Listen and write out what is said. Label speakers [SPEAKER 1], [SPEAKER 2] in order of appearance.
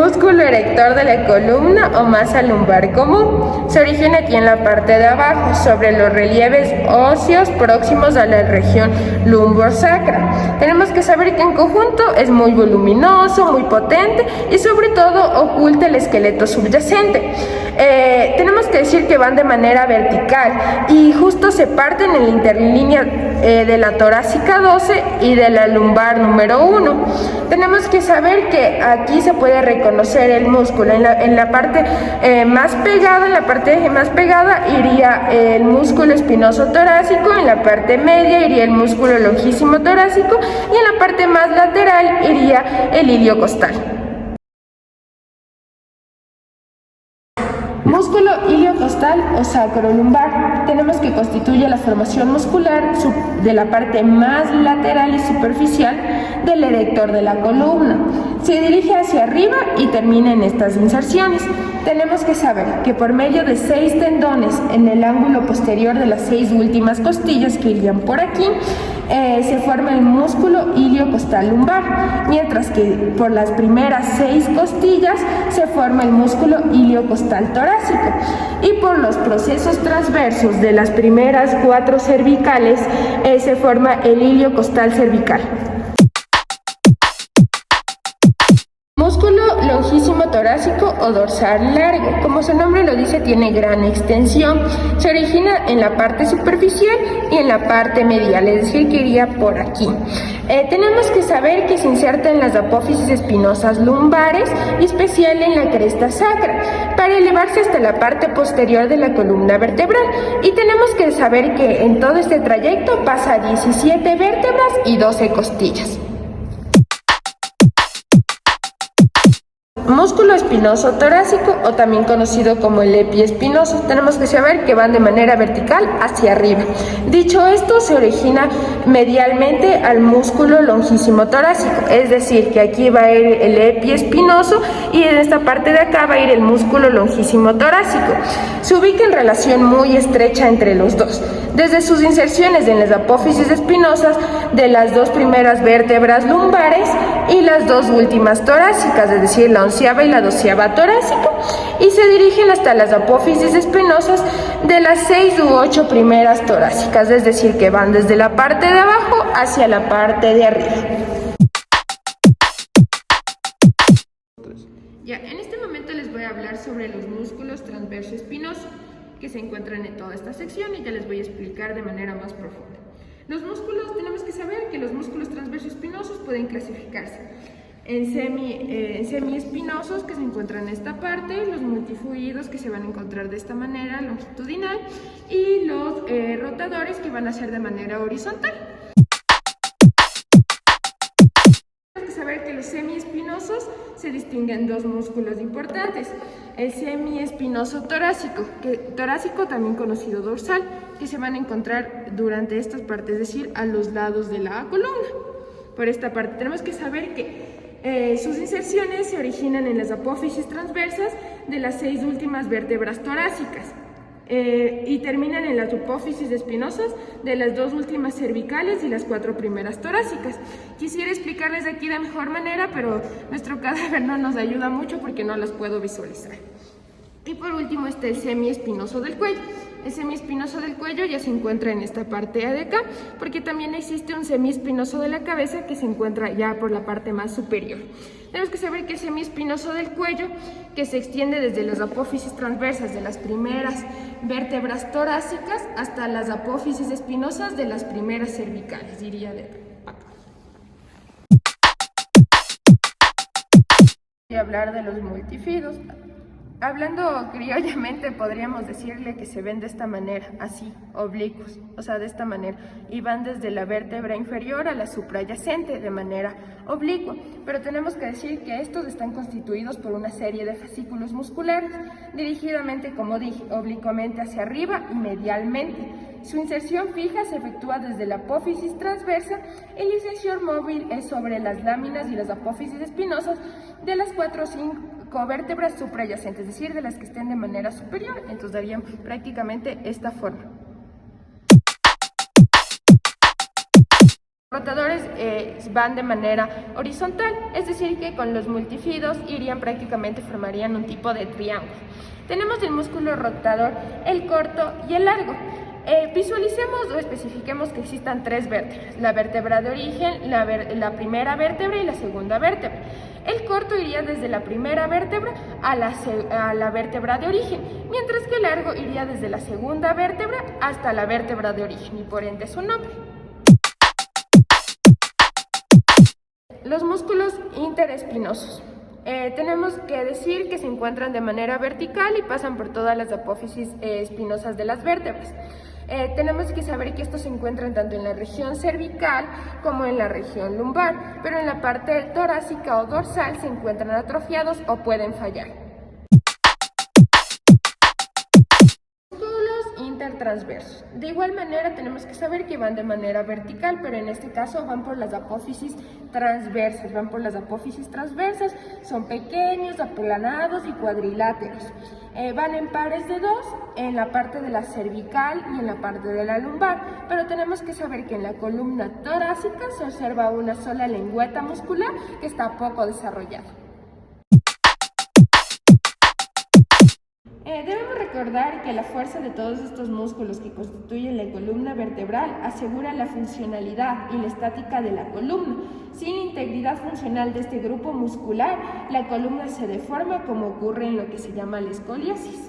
[SPEAKER 1] músculo erector de la columna o masa lumbar común. Se origina aquí en la parte de abajo, sobre los relieves óseos próximos a la región lumbosacra. Tenemos que saber que en conjunto es muy voluminoso, muy potente y sobre todo oculta el esqueleto subyacente. Tenemos que decir que van de manera vertical y justo se parten en la interlínea de la torácica 12 y de la lumbar número 1. Tenemos que saber que aquí se puede reconocer el músculo. En la parte más pegada, iría el músculo espinoso torácico, en la parte media iría el músculo longísimo torácico y en la parte más lateral iría el ilio costal. Músculo iliocostal o sacrolumbar. Tenemos que constituye la formación muscular de la parte más lateral y superficial del erector de la columna. Se dirige hacia arriba y termina en estas inserciones. Tenemos que saber que por medio de 6 tendones en el ángulo posterior de las 6 últimas costillas que irían por aquí, se forma el músculo iliocostal lumbar, mientras que por las primeras 6 costillas se forma el músculo iliocostal torácico, y por los procesos transversos de las primeras 4 cervicales se forma el iliocostal cervical. Músculo longísimo torácico o dorsal largo. Como su nombre lo dice, tiene gran extensión. Se origina en la parte superficial y en la parte medial, es decir, que iría por aquí. Tenemos que saber que se inserta en las apófisis espinosas lumbares y especial en la cresta sacra, para elevarse hasta la parte posterior de la columna vertebral. Y tenemos que saber que en todo este trayecto pasa 17 vértebras y 12 costillas. Músculo espinoso torácico, o también conocido como el epiespinoso. Tenemos que saber que van de manera vertical hacia arriba. Dicho esto, se origina medialmente al músculo longísimo torácico, es decir, que aquí va a ir el epiespinoso y en esta parte de acá va a ir el músculo longísimo torácico. Se ubica en relación muy estrecha entre los dos, desde sus inserciones en las apófisis espinosas de las 2 primeras vértebras lumbares y las 2 últimas torácicas, es decir, la 11ª y la 12ª torácica, y se dirigen hasta las apófisis espinosas de las 6 u 8 primeras torácicas, es decir, que van desde la parte de abajo hacia la parte de arriba. Ya, en este momento les voy a hablar sobre los músculos transverso espinoso que se encuentran en toda esta sección y ya les voy a explicar de manera más profunda. Los músculos, tenemos que saber que los músculos transverso espinosos pueden clasificarse en semiespinosos, que se encuentran en esta parte, los multifluidos, que se van a encontrar de esta manera longitudinal, y los rotadores, que van a ser de manera horizontal. Tenemos que saber que los semiespinosos se distinguen 2 músculos importantes: el semiespinoso torácico, torácico también conocido dorsal, que se van a encontrar durante estas partes, es decir, a los lados de la columna. Por esta parte tenemos que saber que sus inserciones se originan en las apófisis transversas de las 6 últimas vértebras torácicas y terminan en las apófisis espinosas de las 2 últimas cervicales y las 4 primeras torácicas. Quisiera explicarles aquí de mejor manera, pero nuestro cadáver no nos ayuda mucho porque no las puedo visualizar. Y por último está el semiespinoso del cuello. El semiespinoso del cuello ya se encuentra en esta parte de acá, porque también existe un semiespinoso de la cabeza que se encuentra ya por la parte más superior. Tenemos que saber que el semiespinoso del cuello, que se extiende desde las apófisis transversas de las primeras vértebras torácicas hasta las apófisis espinosas de las primeras cervicales, diría de acá. Voy a hablar de los multifidos. Hablando criollamente, podríamos decirle que se ven de esta manera, así, oblicuos, o sea, de esta manera, y van desde la vértebra inferior a la suprayacente de manera oblicua. Pero tenemos que decir que estos están constituidos por una serie de fascículos musculares, dirigidamente, como dije, oblicuamente hacia arriba y medialmente. Su inserción fija se efectúa desde la apófisis transversa y la inserción móvil es sobre las láminas y las apófisis espinosas de las 4 o 5 vértebras suprayacentes, es decir, de las que estén de manera superior. Entonces darían prácticamente esta forma. rotadores van de manera horizontal, es decir que con los multifidos formarían un tipo de triángulo. Tenemos el músculo rotador, el corto y el largo. Visualicemos o especifiquemos que existan tres vértebras: la vértebra de origen, la primera vértebra y la segunda vértebra. El corto iría desde la primera vértebra a la vértebra de origen, mientras que el largo iría desde la segunda vértebra hasta la vértebra de origen, y por ende su nombre. Los músculos interespinosos. Tenemos que decir que se encuentran de manera vertical y pasan por todas las apófisis espinosas de las vértebras. Tenemos que saber que estos se encuentran tanto en la región cervical como en la región lumbar, pero en la parte torácica o dorsal se encuentran atrofiados o pueden fallar. Intertransversos. De igual manera tenemos que saber que van de manera vertical, pero en este caso van por las apófisis transversas. Son pequeños, aplanados y cuadriláteros. Van en pares de dos en la parte de la cervical y en la parte de la lumbar, pero tenemos que saber que en la columna torácica se observa una sola lengüeta muscular que está poco desarrollada. Debemos recordar que la fuerza de todos estos músculos que constituyen la columna vertebral asegura la funcionalidad y la estática de la columna. Sin integridad funcional de este grupo muscular, la columna se deforma, como ocurre en lo que se llama la escoliosis.